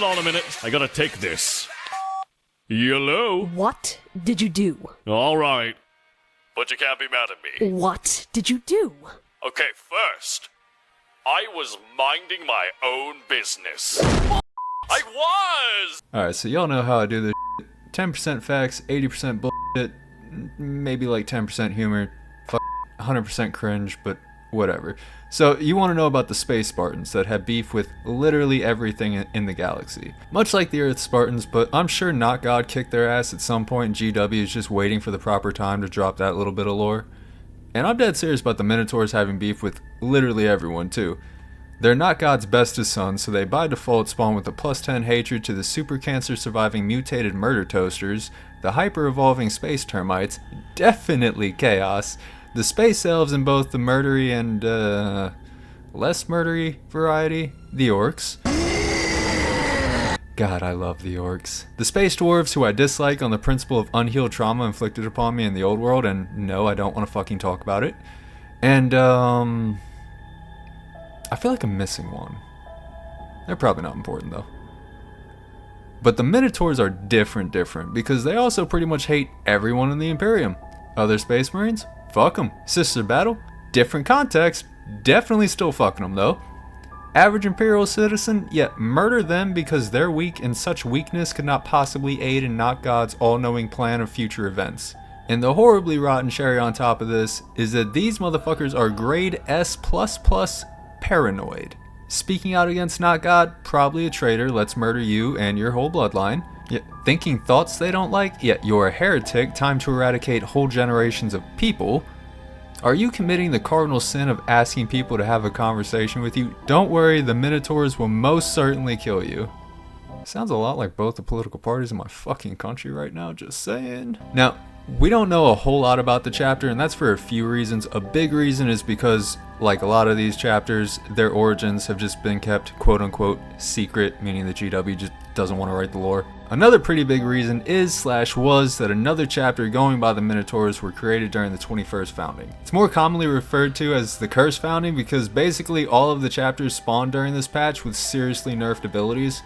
Hold on a minute. I gotta take this. Hello? What did you do? Alright. But you can't be mad at me. What did you do? Okay, first, I was minding my own business. I was! Alright, so y'all know how I do this shit. 10% facts, 80% bullshit, maybe like 10% humor, 100% cringe, but whatever. So you want to know about the Space Spartans that had beef with literally everything in the galaxy. Much like the Earth Spartans, but I'm sure Not God kicked their ass at some point and GW is just waiting for the proper time to drop that little bit of lore. And I'm dead serious about the Minotaurs having beef with literally everyone too. They're not God's bestest sons, so they by default spawn with a +10 hatred to the super cancer surviving mutated murder toasters, the hyper evolving space termites, definitely chaos, the space elves in both the murdery and less murdery variety, the orcs. God, I love the orcs. The space dwarves, who I dislike on the principle of unhealed trauma inflicted upon me in the old world, and no, I don't want to fucking talk about it. And I feel like I'm missing one. They're probably not important though. But the Minotaurs are different because they also pretty much hate everyone in the Imperium. Other Space Marines? Fuck them. Sister Battle? Different context. Definitely still fucking them though. Average Imperial citizen? Yeah, murder them because they're weak and such weakness could not possibly aid in Not God's all-knowing plan of future events. And the horribly rotten cherry on top of this is that these motherfuckers are grade S++ paranoid. Speaking out against Not God, probably a traitor, let's murder you and your whole bloodline. Yet thinking thoughts they don't like, yet you're a heretic, time to eradicate whole generations of people. Are you committing the cardinal sin of asking people to have a conversation with you? Don't worry, the Minotaurs will most certainly kill you. Sounds a lot like both the political parties in my fucking country right now, just saying. Now, we don't know a whole lot about the chapter, and that's for a few reasons. A big reason is because, like a lot of these chapters, their origins have just been kept quote-unquote secret, meaning the GW just doesn't want to write the lore. Another pretty big reason is/was that another chapter going by the Minotaurs were created during the 21st founding. It's more commonly referred to as the Cursed Founding because basically all of the chapters spawned during this patch with seriously nerfed abilities.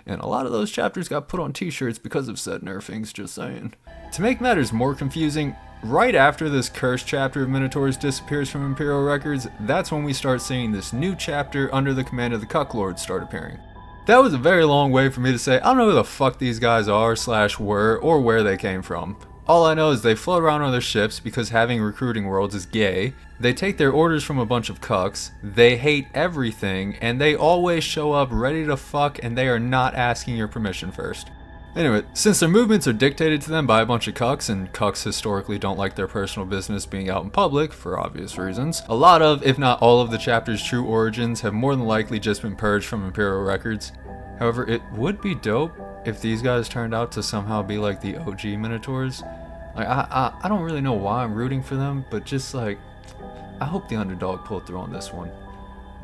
And a lot of those chapters got put on t-shirts because of said nerfings, just saying. To make matters more confusing, right after this cursed chapter of Minotaurs disappears from Imperial records, that's when we start seeing this new chapter under the command of the Cuck Lords start appearing. That was a very long way for me to say I don't know who the fuck these guys are/were or where they came from. All I know is they float around on their ships because having recruiting worlds is gay. They take their orders from a bunch of cucks. They hate everything, and they always show up ready to fuck, and they are not asking your permission first. Anyway, since their movements are dictated to them by a bunch of cucks, and cucks historically don't like their personal business being out in public, for obvious reasons, a lot of, if not all of the chapter's true origins have more than likely just been purged from Imperial records. However, it would be dope if these guys turned out to somehow be like the OG Minotaurs. Like, I don't really know why I'm rooting for them, but just like, I hope the underdog pulled through on this one.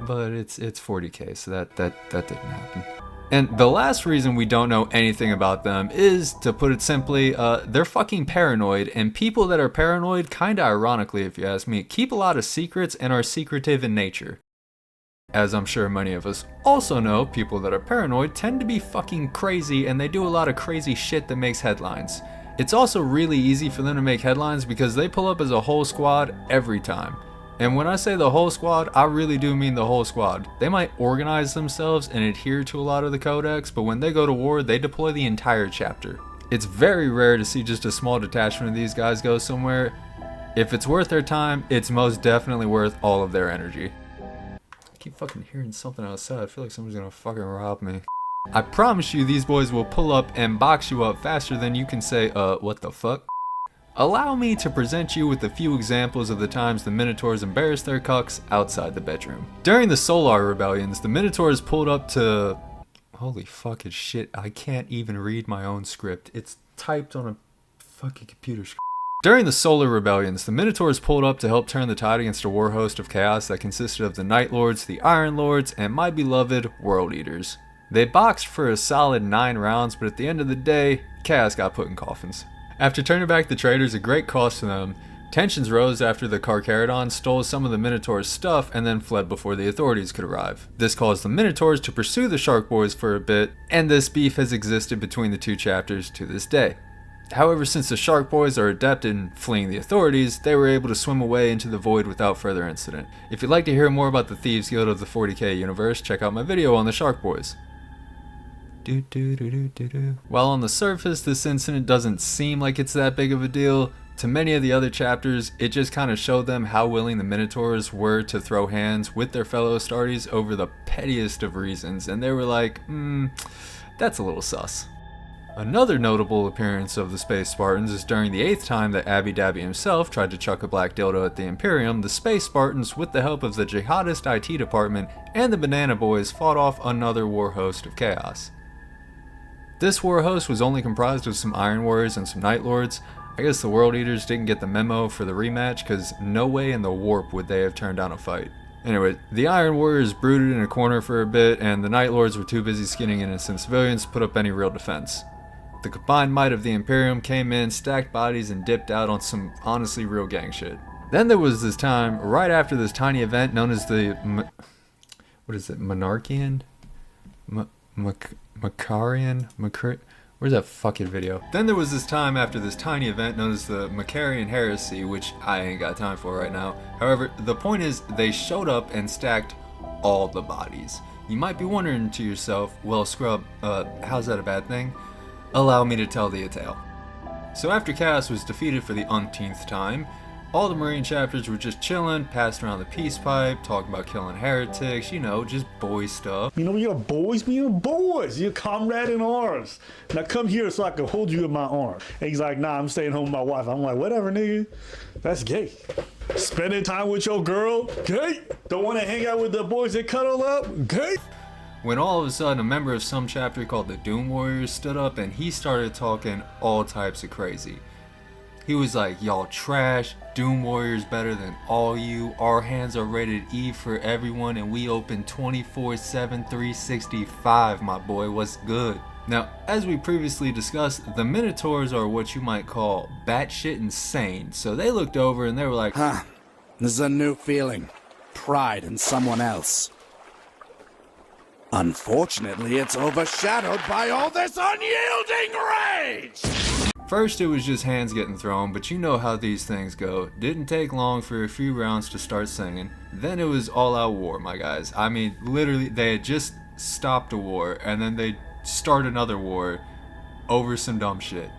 But it's 40k, so that didn't happen. And the last reason we don't know anything about them is, to put it simply, they're fucking paranoid, and people that are paranoid, kinda ironically if you ask me, keep a lot of secrets and are secretive in nature. As I'm sure many of us also know, people that are paranoid tend to be fucking crazy, and they do a lot of crazy shit that makes headlines. It's also really easy for them to make headlines because they pull up as a whole squad every time. And when I say the whole squad, I really do mean the whole squad. They might organize themselves and adhere to a lot of the codex, but when they go to war, they deploy the entire chapter. It's very rare to see just a small detachment of these guys go somewhere. If it's worth their time, it's most definitely worth all of their energy. I keep fucking hearing something outside. I feel like someone's gonna fucking rob me. I promise you these boys will pull up and box you up faster than you can say, what the fuck? Allow me to present you with a few examples of the times the Minotaurs embarrassed their cucks outside the bedroom. During the Solar Rebellions, the Minotaurs pulled up to... Holy fucking shit, I can't even read my own script. It's typed on a fucking computer screen. During the Solar Rebellions, the Minotaurs pulled up to help turn the tide against a war host of chaos that consisted of the Night Lords, the Iron Lords, and my beloved World Eaters. They boxed for a solid 9 rounds, but at the end of the day, chaos got put in coffins. After turning back the traitors at great cost to them, Tensions rose after the Carcharodons stole some of the Minotaurs' stuff and then fled before the authorities could arrive. This caused the Minotaurs to pursue the Shark Boys for a bit, and this beef has existed between the two chapters to this day. However, since the Shark Boys are adept in fleeing the authorities, they were able to swim away into the void without further incident. If you'd like to hear more about the Thieves Guild of the 40k universe, check out my video on the Shark Boys. While on the surface, this incident doesn't seem like it's that big of a deal, to many of the other chapters, it just kind of showed them how willing the Minotaurs were to throw hands with their fellow Astartes over the pettiest of reasons, and they were like, that's a little sus. Another notable appearance of the Space Spartans is during the 8th time that Abby Dabby himself tried to chuck a black dildo at the Imperium. The Space Spartans, with the help of the jihadist IT department and the Banana Boys, fought off another war host of chaos. This war host was only comprised of some Iron Warriors and some Night Lords. I guess the World Eaters didn't get the memo for the rematch, because no way in the warp would they have turned down a fight. Anyway, the Iron Warriors brooded in a corner for a bit, and the Night Lords were too busy skinning innocent civilians to put up any real defense. The combined might of the Imperium came in, stacked bodies, and dipped out on some honestly real gang shit. Then there was this time, right after this tiny event known as the Monarchian? Macharian? Where's that fucking video? Then there was this time after this tiny event known as the Macharian Heresy, which I ain't got time for right now. However, the point is, they showed up and stacked all the bodies. You might be wondering to yourself, well, Scrub, how's that a bad thing? Allow me to tell thee a tale. So after Chaos was defeated for the umpteenth time, all the Marine chapters were just chilling, passing around the peace pipe, talking about killing heretics, you know, just boy stuff. You know, you're boys, you're boys. You're comrade in arms. Now come here so I can hold you in my arm. And he's like, nah, I'm staying home with my wife. I'm like, whatever, nigga. That's gay. Spending time with your girl, gay. Don't want to hang out with the boys that cuddle up, gay. When all of a sudden a member of some chapter called the Doom Warriors stood up and he started talking all types of crazy. He was like, y'all trash, Doom Warriors better than all you, our hands are rated E for everyone and we open 24/7 365, my boy, what's good? Now, as we previously discussed, the Minotaurs are what you might call batshit insane, so they looked over and they were like, this is a new feeling, pride in someone else. Unfortunately, it's overshadowed by all this unyielding rage! First it was just hands getting thrown, but you know how these things go. Didn't take long for a few rounds to start singing. Then it was all out war, my guys. I mean, literally, they had just stopped a war, and then they start another war over some dumb shit.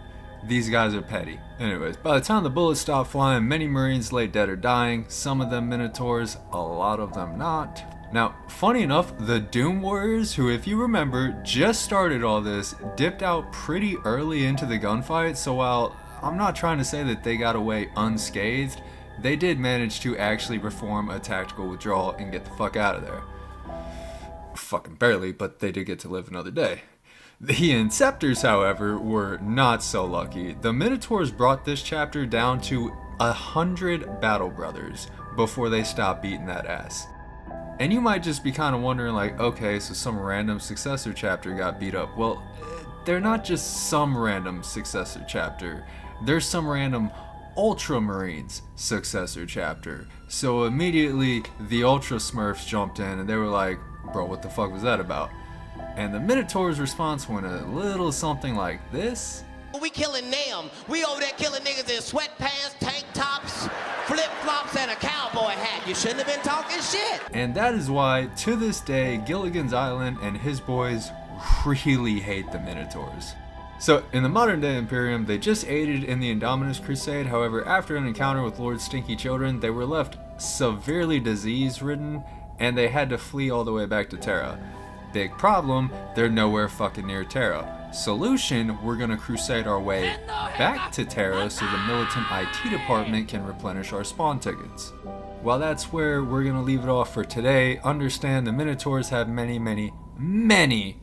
These guys are petty. Anyways, by the time the bullets stopped flying, many Marines lay dead or dying, some of them Minotaurs, a lot of them not. Now, funny enough, the Doom Warriors, who if you remember, just started all this, dipped out pretty early into the gunfight, so while I'm not trying to say that they got away unscathed, they did manage to actually perform a tactical withdrawal and get the fuck out of there. Fucking barely, but they did get to live another day. The Inceptors, however, were not so lucky. The Minotaurs brought this chapter down to 100 battle brothers before they stopped beating that ass. And you might just be kind of wondering like, okay, so some random successor chapter got beat up. Well, they're not just some random successor chapter. There's some random Ultramarines successor chapter. So immediately the Ultra Smurfs jumped in and they were like, bro, what the fuck was that about? And the Minotaurs' response went a little something like this. We killing them. We over there killing niggas in sweatpants, tank tops, flip-flops, and a cowboy hat. You shouldn't have been talking shit. And that is why, to this day, Gilligan's Island and his boys really hate the Minotaurs. So, in the modern day Imperium, they just aided in the Indomitus Crusade. However, after an encounter with Lord Stinky Children, they were left severely disease-ridden, and they had to flee all the way back to Terra. Big problem, they're nowhere fucking near Terra. Solution, we're gonna crusade our way back to Terra so the militant IT department can replenish our spawn tickets. While that's where we're gonna leave it off for today, understand the Minotaurs have many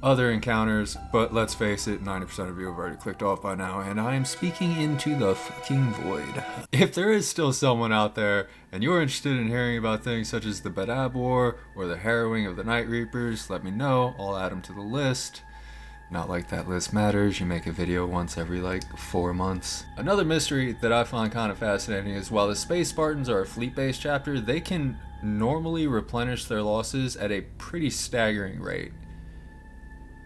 other encounters, but let's face it, 90% of you have already clicked off by now, and I am speaking into the fucking void. If there is still someone out there, and you're interested in hearing about things such as the Badab War, or the harrowing of the Night Reapers, let me know, I'll add them to the list. Not like that list matters, you make a video once every like 4 months. Another mystery that I find kind of fascinating is while the Space Spartans are a fleet-based chapter, they can normally replenish their losses at a pretty staggering rate.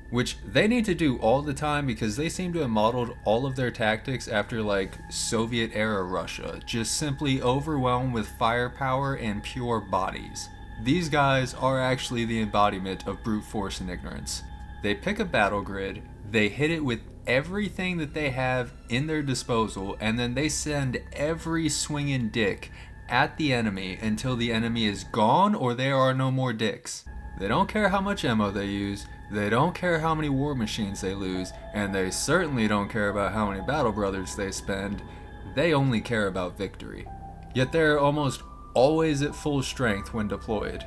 Which they need to do all the time because they seem to have modeled all of their tactics after like Soviet-era Russia, just simply overwhelmed with firepower and pure bodies. These guys are actually the embodiment of brute force and ignorance. They pick a battle grid, they hit it with everything that they have in their disposal, and then they send every swinging dick at the enemy until the enemy is gone or there are no more dicks. They don't care how much ammo they use, they don't care how many war machines they lose, and they certainly don't care about how many battle brothers they spend. They only care about victory. Yet they're almost always at full strength when deployed.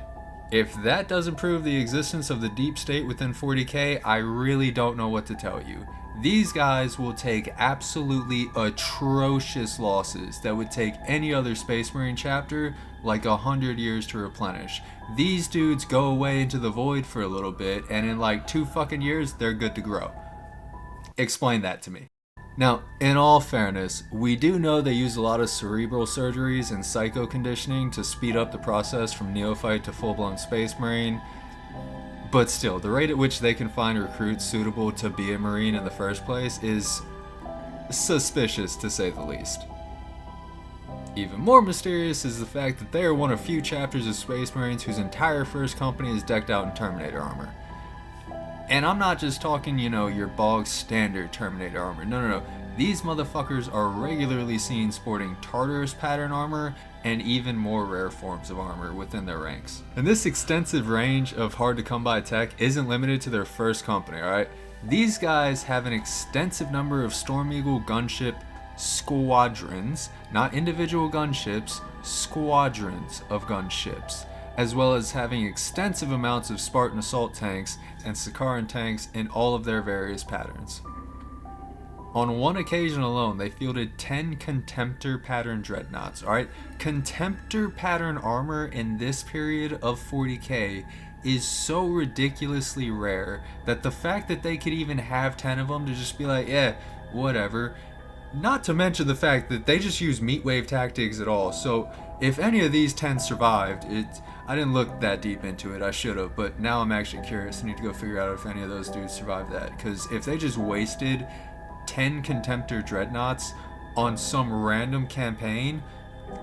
If that doesn't prove the existence of the deep state within 40k, I really don't know what to tell you. These guys will take absolutely atrocious losses that would take any other Space Marine chapter like 100 years to replenish. These dudes go away into the void for a little bit, and in like 2 fucking years, they're good to grow. Explain that to me. Now, in all fairness, we do know they use a lot of cerebral surgeries and psycho conditioning to speed up the process from neophyte to full-blown Space Marine. But still, the rate at which they can find recruits suitable to be a Marine in the first place is suspicious, to say the least. Even more mysterious is the fact that they are one of few chapters of Space Marines whose entire first company is decked out in Terminator armor. And I'm not just talking, you know, your bog standard Terminator armor. No. These motherfuckers are regularly seen sporting Tartarus pattern armor and even more rare forms of armor within their ranks. And this extensive range of hard to come by tech isn't limited to their first company, alright? These guys have an extensive number of Storm Eagle gunship squadrons, not individual gunships, squadrons of gunships, as well as having extensive amounts of Spartan assault tanks and Sakaran tanks in all of their various patterns. On one occasion alone, they fielded 10 Contemptor pattern dreadnoughts, alright? Contemptor pattern armor in this period of 40k is so ridiculously rare that the fact that they could even have 10 of them to just be like, yeah, whatever. Not to mention the fact that they just use meat wave tactics at all, so if any of these 10 survived, I didn't look that deep into it, I should have, but now I'm actually curious. I need to go figure out if any of those dudes survived that, because if they just wasted 10 Contemptor dreadnoughts on some random campaign,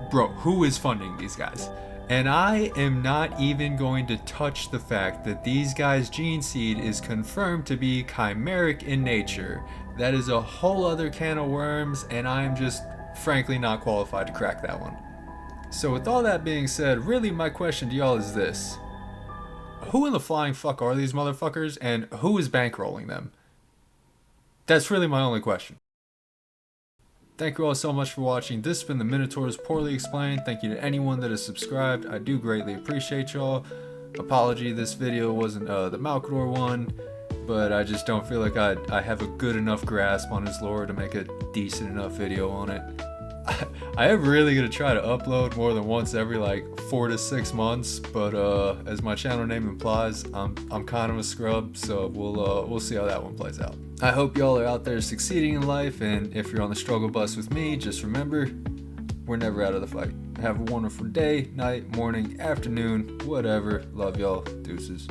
bro, who is funding these guys? And I am not even going to touch the fact that these guys' Geneseed is confirmed to be chimeric in nature. That is a whole other can of worms, and I am just frankly not qualified to crack that one. So with all that being said, really my question to y'all is this. Who in the flying fuck are these motherfuckers, and who is bankrolling them? That's really my only question. Thank you all so much for watching. This has been the Minotaurs Poorly Explained. Thank you to anyone that has subscribed. I do greatly appreciate y'all. Apology, this video wasn't the Malkador one, but I just don't feel like I have a good enough grasp on his lore to make a decent enough video on it. I am really gonna try to upload more than once every like 4 to 6 months, but as my channel name implies, I'm kind of a scrub, so we'll see how that one plays out. I hope y'all are out there succeeding in life, and if you're on the struggle bus with me, just remember, we're never out of the fight. Have a wonderful day, night, morning, afternoon, whatever. Love y'all. Deuces.